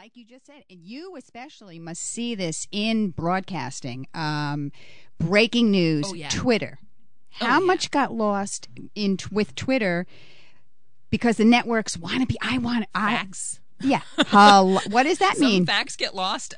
like you just said, and you especially must see this in broadcasting, breaking news, Twitter. How much got lost with Twitter because the networks want to be, facts. Yeah. What does that mean? Some facts get lost.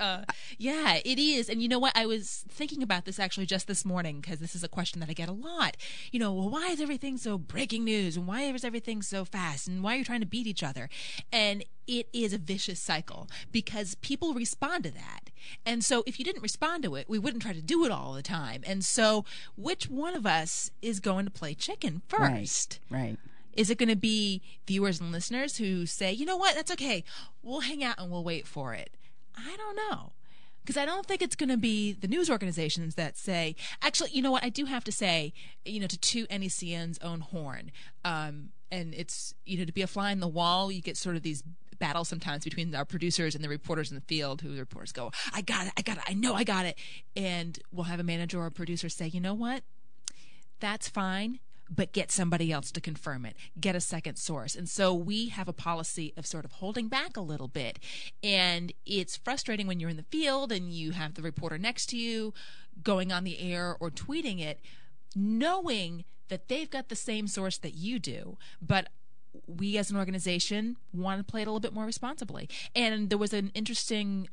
Yeah, it is. And you know what? I was thinking about this actually just this morning because this is a question that I get a lot. Well, why is everything so breaking news? And why is everything so fast? And why are you trying to beat each other? And it is a vicious cycle because people respond to that. And so if you didn't respond to it, we wouldn't try to do it all the time. And so which one of us is going to play chicken first? Right. Is it going to be viewers and listeners who say, you know what, that's okay, we'll hang out and we'll wait for it? I don't know. Because I don't think it's going to be the news organizations that say, actually, you know what, I do have to say, to toot NECN's own horn. And it's, to be a fly in the wall, you get sort of these battles sometimes between our producers and the reporters in the field who the reporters go, I got it, I know I got it. And we'll have a manager or a producer say, you know what, that's fine, but get somebody else to confirm it. Get a second source. And so we have a policy of sort of holding back a little bit. And it's frustrating when you're in the field and you have the reporter next to you going on the air or tweeting it, knowing that they've got the same source that you do. But we as an organization want to play it a little bit more responsibly. And there was an interesting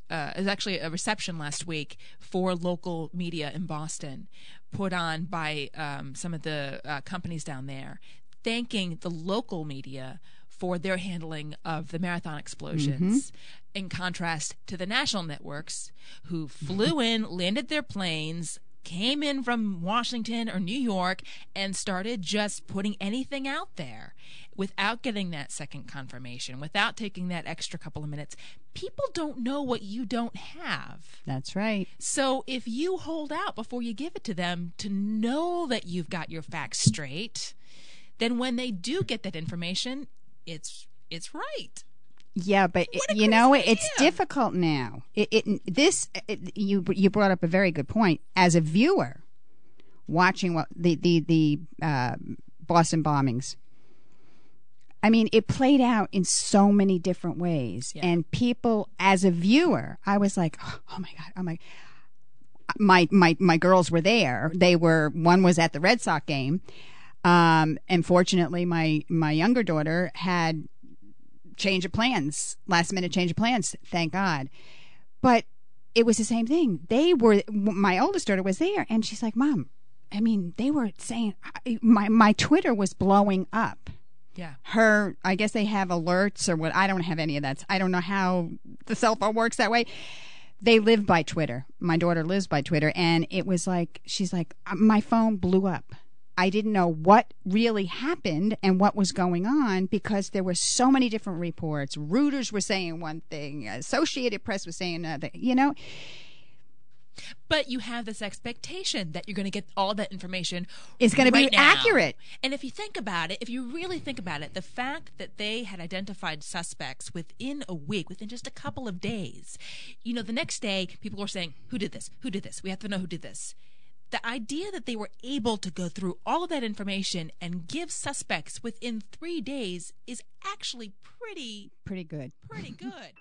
it was actually a reception last week for local media in Boston put on by some of the companies down there, thanking the local media for their handling of the marathon explosions, in contrast to the national networks who flew in, landed their planes, came in from Washington or New York, and started just putting anything out there without getting that second confirmation, without taking that extra couple of minutes. People don't know what you don't have. That's right. So if you hold out before you give it to them to know that you've got your facts straight, then when they do get that information, it's right. Yeah, but it's difficult now. You brought up a very good point. As a viewer, watching what the Boston bombings, I mean, it played out in so many different ways, and people, as a viewer, I was like, oh my God, my girls were there. One was at the Red Sox game, and fortunately, my younger daughter had last minute change of plans, thank God. But it was the same thing. My oldest daughter was there, and she's like, Mom, I mean, they were saying, my Twitter was blowing up. Yeah. I guess they have alerts or what. I don't have any of that. I don't know how the cell phone works that way. They live by Twitter. My daughter lives by Twitter, and it was like, she's like, my phone blew up. I didn't know what really happened and what was going on because there were so many different reports. Reuters were saying one thing, Associated Press was saying another, But you have this expectation that you're going to get all that information. It's going to be now. accurate. And if you really think about it, the fact that they had identified suspects within a week, within just a couple of days, the next day people were saying, who did this? Who did this? We have to know who did this. The idea that they were able to go through all of that information and give suspects within 3 days is actually pretty good. Pretty good.